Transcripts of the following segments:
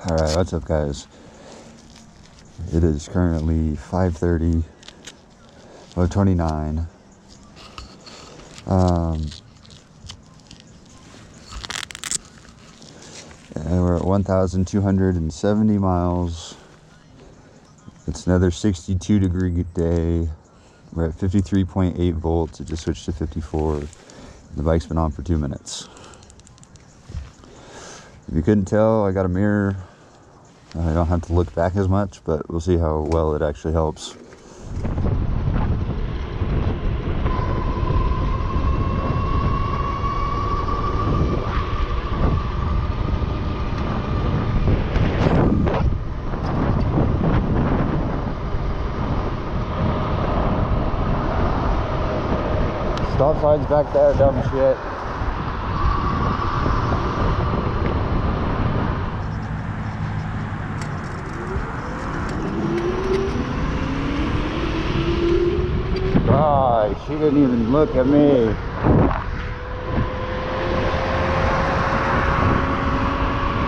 Alright, what's up guys? It is currently 5:30, 29. And we're at 1,270 miles. It's another 62-degree day. We're at 53.8 volts. It just switched to 54. The bike's been on for 2 minutes. If you couldn't tell, I got a mirror. I don't have to look back as much, but we'll see how well it actually helps. Stop signs back there, dumb shit. God, she didn't even look at me.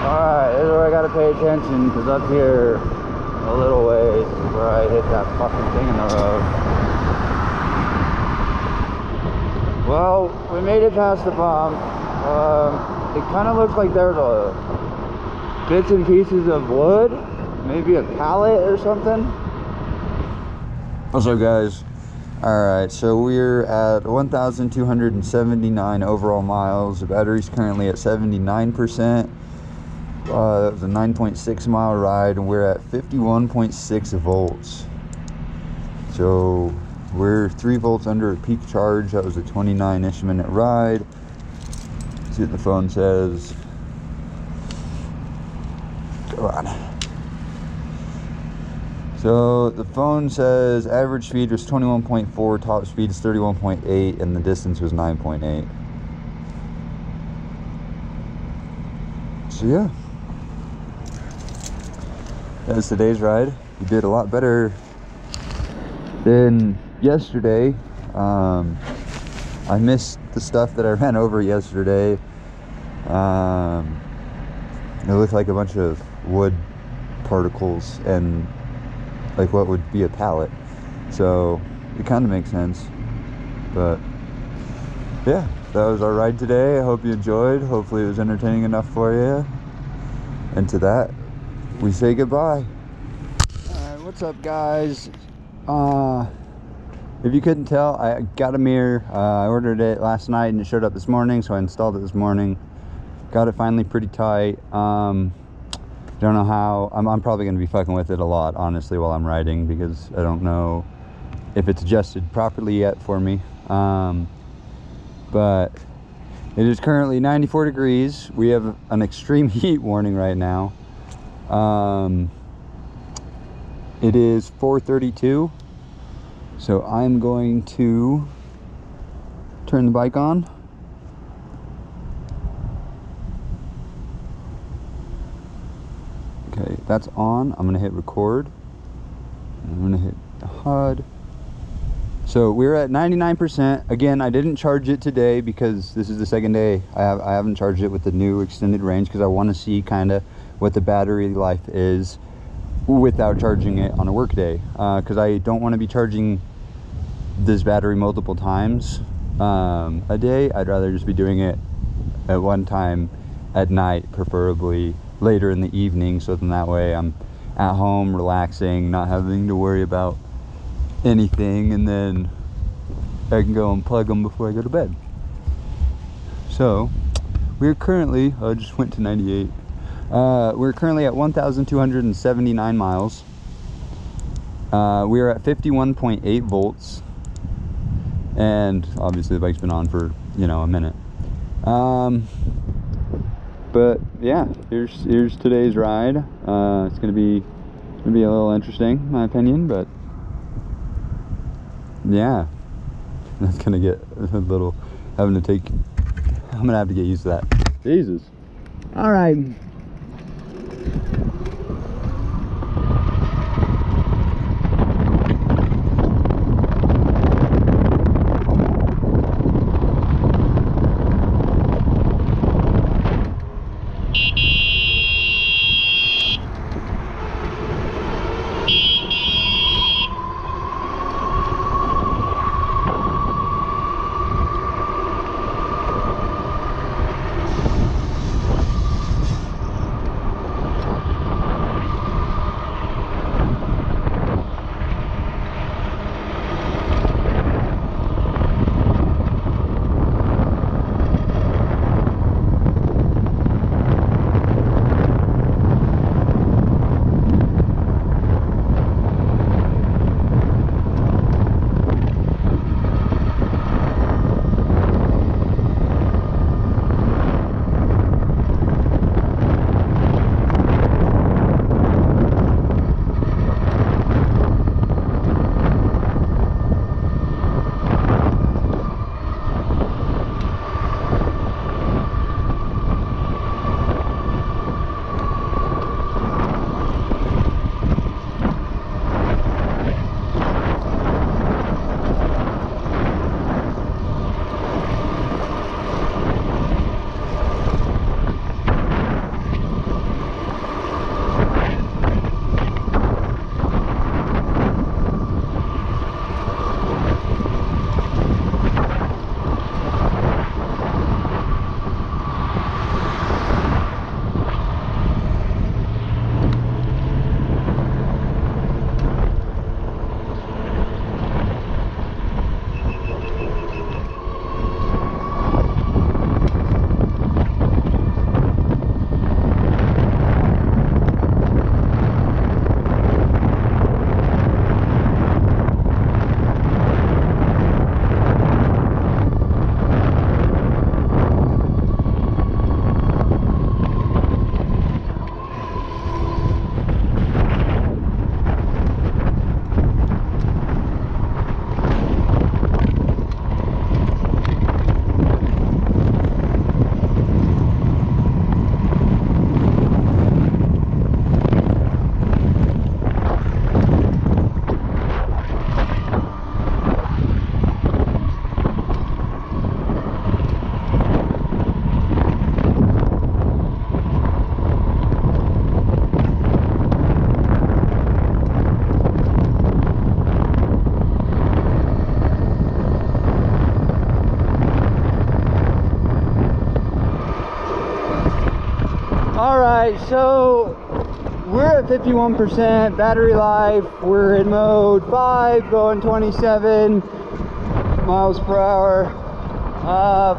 Alright, this is where I gotta pay attention, because up here a little ways is where I hit that fucking thing in the road. Well, we made it past the bump. It kind of looks like there's bits and pieces of wood, maybe a pallet or something. What's up guys? Alright, so we're at 1,279 overall miles. The battery's currently at 79%. That was a 9.6 mile ride, and we're at 51.6 volts. So we're 3 volts under a peak charge. That was a 29-ish minute ride. Let's see what the phone says. Come on. So the phone says average speed was 21.4, top speed is 31.8, and the distance was 9.8. So yeah, that was today's ride. We did a lot better than yesterday. I missed the stuff that I ran over yesterday. It looked like a bunch of wood particles and like what would be a pallet, so it kind of makes sense. But yeah, that was our ride today. I hope you enjoyed. Hopefully it was entertaining enough for you. And to that, we say goodbye. Alright, what's up guys? If you couldn't tell, I got a mirror. I ordered it last night and it showed up this morning, so I installed it this morning. Got it finally pretty tight. Don't know how. I'm probably going to be fucking with it a lot, honestly, while I'm riding, because I don't know if it's adjusted properly yet for me. But it is currently 94 degrees. We have an extreme heat warning right now. It is 4:32, so I'm going to turn the bike on. Okay, that's on. I'm gonna hit record. I'm gonna hit the HUD. So we're at 99%. Again, I didn't charge it today because this is the second day. I haven't charged it with the new extended range because I want to see kind of what the battery life is without charging it on a work day. Because I don't want to be charging this battery multiple times a day. I'd rather just be doing it at one time at night, preferably later in the evening, so then that way I'm at home relaxing, not having to worry about anything, and then I can go and plug them before I go to bed. So we're currently, I just went to 98. We're currently at 1,279 miles. We are at 51.8 volts, and obviously the bike's been on for, you know, a minute. But yeah, here's today's ride. It's gonna be a little interesting, in my opinion, but yeah, that's gonna get a little I'm gonna have to get used to that. Jesus. All right. Alright, so we're at 51% battery life. We're in mode 5, going 27 miles per hour.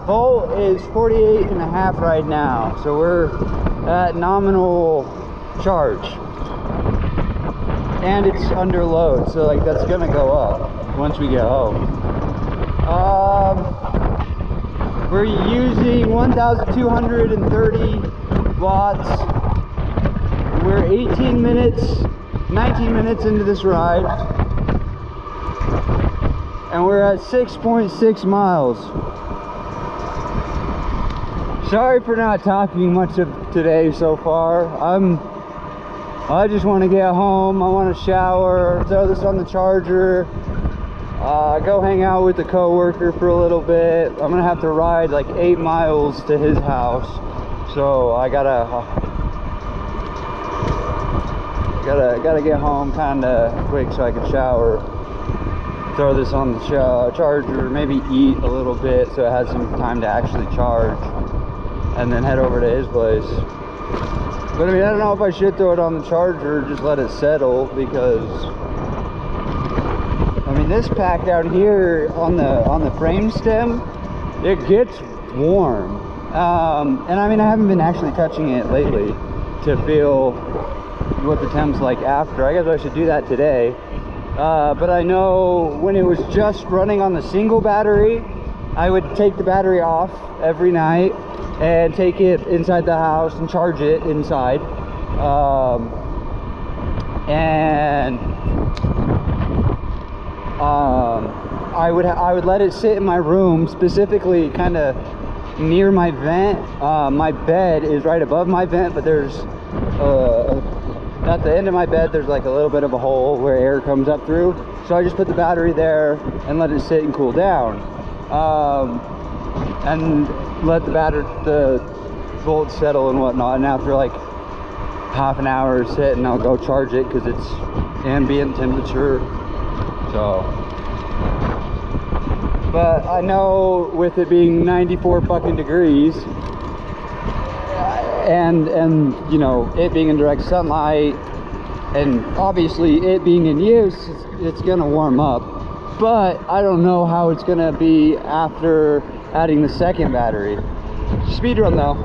Volt is 48.5 right now, so we're at nominal charge. And it's under load, so like that's gonna go up once we get home. We're using 1,230 watts. We're 19 minutes into this ride, and we're at 6.6 miles. Sorry for not talking much of today so far. I just want to get home. I want to shower, throw this on the charger, go hang out with the coworker for a little bit. I'm gonna have to ride like 8 miles to his house, so I gotta get home kind of quick so I can shower, throw this on the charger, maybe eat a little bit so it has some time to actually charge, and then head over to his place. But I mean, I don't know if I should throw it on the charger or just let it settle, because I mean, this pack down here on the frame stem, it gets warm. And I mean, I haven't been actually touching it lately to feel what the temp's like after. I guess I should do that today. But I know when it was just running on the single battery, I would take the battery off every night and take it inside the house and charge it inside. I would let it sit in my room, specifically kind of near my vent. My bed is right above my vent, but there's at the end of my bed there's like a little bit of a hole where air comes up through, so I just put the battery there and let it sit and cool down, and let the volts settle and whatnot. And after like half an hour sit, and I'll go charge it because it's ambient temperature. So, but I know with it being 94 fucking degrees and you know, it being in direct sunlight and obviously it being in use, it's gonna warm up. But I don't know how it's gonna be after adding the second battery. Speed run though.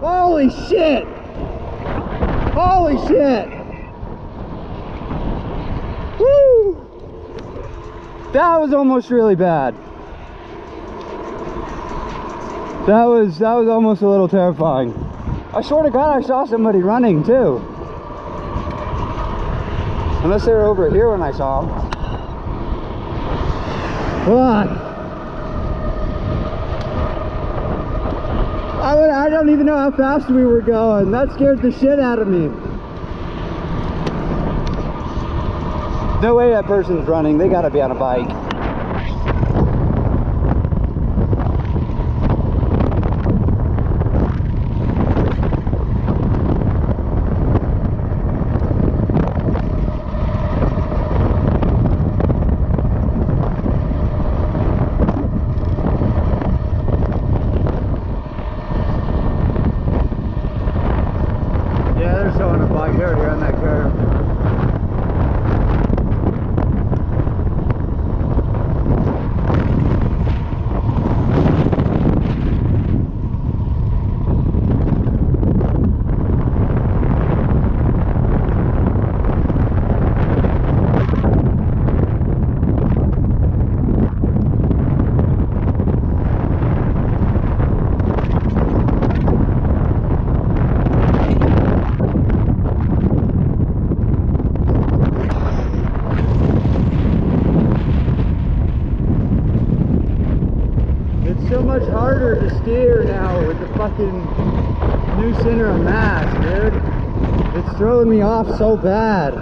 Holy shit! Holy shit! Woo! That was almost really bad. That was almost a little terrifying. I swear to God, I saw somebody running too. Unless they were over here when I saw them. Fuck. I don't even know how fast we were going. That scared the shit out of me. No way that person's running. They gotta be on a bike. Here on that curve. so much harder to steer now with the fucking new center of mass, dude. It's throwing me off so bad.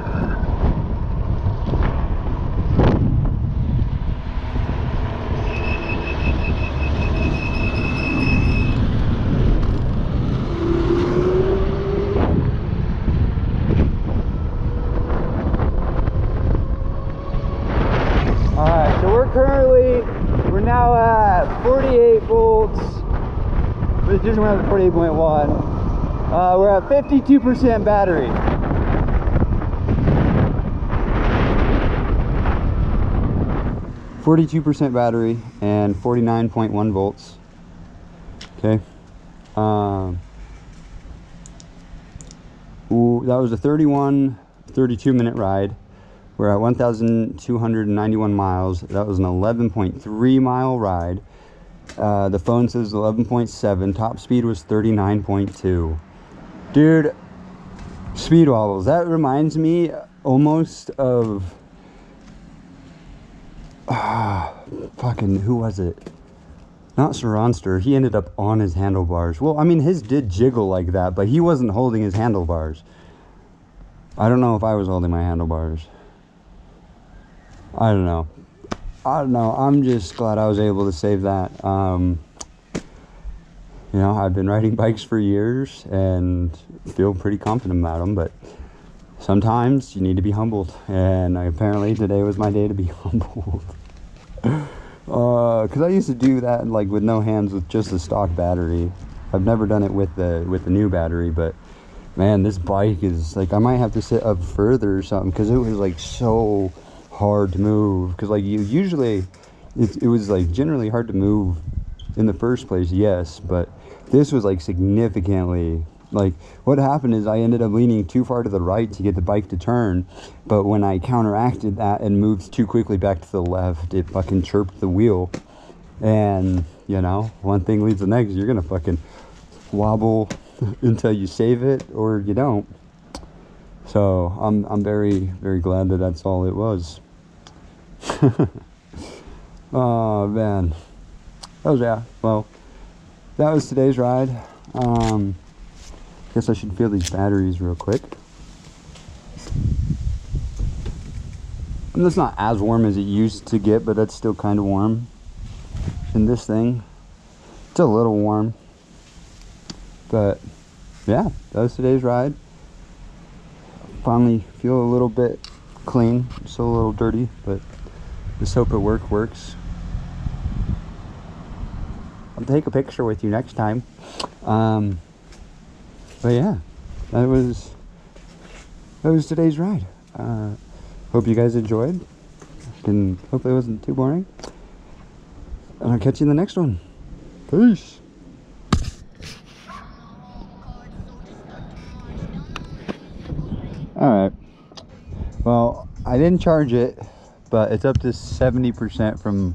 Alright, so we're now at 48 volts. But just around 48.1. We're at 52% battery. .42% battery and 49.1 volts. Okay. Ooh, that was a 32 minute ride. We're at 1,291 miles. That was an 11.3 mile ride. The phone says 11.7. Top speed was 39.2. Dude, speed wobbles. That reminds me almost of fucking, who was it? Not Saronster. He ended up on his handlebars. Well, I mean, his did jiggle like that, but he wasn't holding his handlebars. I don't know if I was holding my handlebars. I don't know. I'm just glad I was able to save that. You know, I've been riding bikes for years and feel pretty confident about them, but sometimes you need to be humbled, and apparently today was my day to be humbled. Because I used to do that like with no hands, with just the stock battery. I've never done it with the new battery, but man, this bike is like, I might have to sit up further or something, because it was like so hard to move. Because like usually it was like generally hard to move in the first place, yes, but this was like significantly, like what happened is I ended up leaning too far to the right to get the bike to turn, but when I counteracted that and moved too quickly back to the left, it fucking chirped the wheel. And you know, one thing leads to the next. You're gonna fucking wobble until you save it or you don't. So I'm very, very glad that that's all it was. Oh man, well, that was today's ride. Guess I should feel these batteries real quick. And it's not as warm as it used to get, but that's still kind of warm. And this thing, it's a little warm. But yeah, that was today's ride. Finally feel a little bit clean, still a little dirty, but just hope it works. I'll take a picture with you next time. But yeah, that was today's ride. Hope you guys enjoyed, and hopefully it wasn't too boring. And I'll catch you in the next one. Peace. Alright, well, I didn't charge it, but it's up to 70% from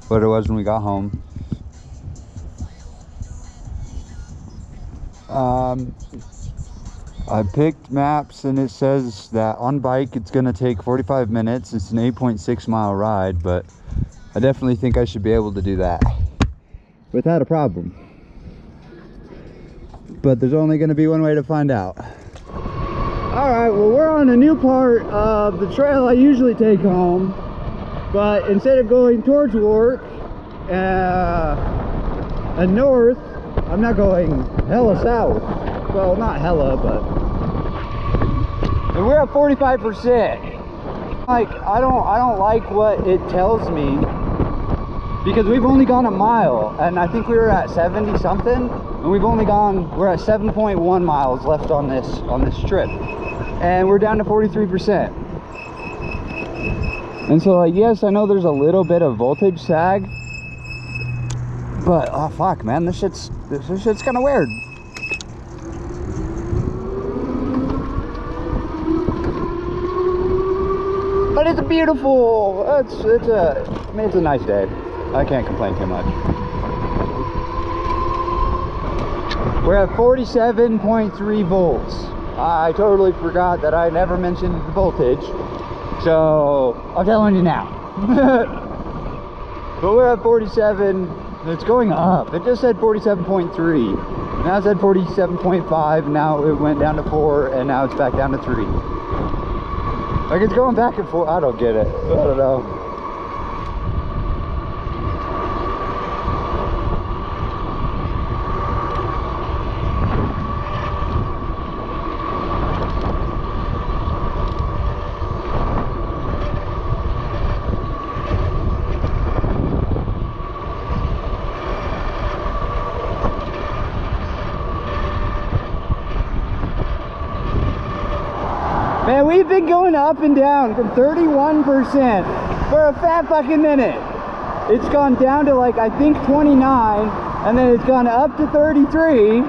what it was when we got home. I picked maps and it says that on bike it's gonna take 45 minutes. It's an 8.6 mile ride, but I definitely think I should be able to do that without a problem. But there's only gonna be one way to find out. Alright, well, we're on a new part of the trail I usually take home, but instead of going towards work and north, I'm not going hella south. Well, not hella, but and we're at 45%. Like, I don't like what it tells me, because we've only gone a mile, and I think we were at 70 something, and we're at 7.1 miles left on this trip, and we're down to 43%. And so, like, yes, I know there's a little bit of voltage sag, but oh fuck, man, this shit's kind of weird. But it's beautiful. I mean, it's a nice day. I can't complain too much. We're at 47.3 volts. I totally forgot that I never mentioned the voltage, so I'm telling you now. But we're at 47. It's going up. It just said 47.3. Now it said 47.5. Now it went down to 4, and now it's back down to 3. Like, it's going back and forth. I don't get it. I don't know. Man, we've been going up and down from 31% for a fat fucking minute. It's gone down to, like, I think 29, and then it's gone up to 33.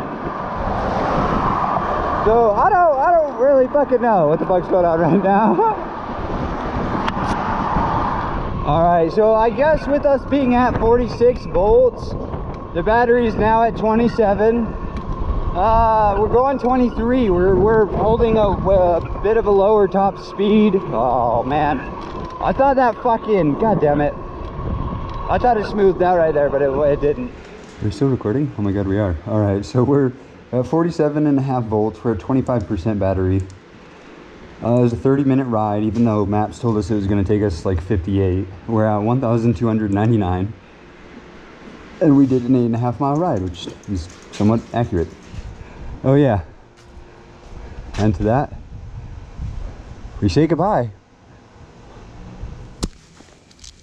So I don't really fucking know what the fuck's going on right now. All right, so I guess with us being at 46 volts, the battery is now at 27. We're going 23. We're holding a bit of a lower top speed. Oh man, I thought that fucking, god damn it, I thought it smoothed out right there, but it didn't. We're still recording? Oh my god, we are. All right, so we're at 47.5 volts. We're at 25% battery. It was a 30-minute ride, even though maps told us it was going to take us like 58. We're at 1,299, and we did an 8.5 mile ride, which is somewhat accurate. Oh yeah, and to that, we say goodbye.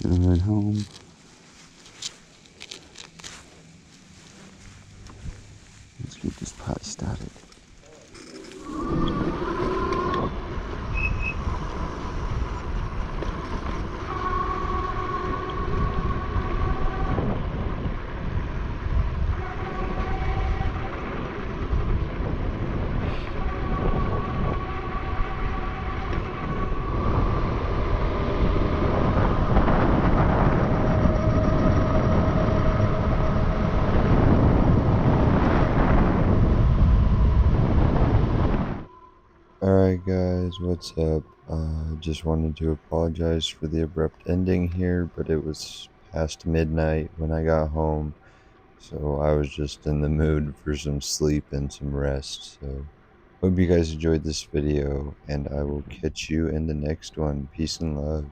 Gonna ride home. Let's get this party started. Alright guys, what's up? Just wanted to apologize for the abrupt ending here, but it was past midnight when I got home, so I was just in the mood for some sleep and some rest. So hope you guys enjoyed this video, and I will catch you in the next one. Peace and love.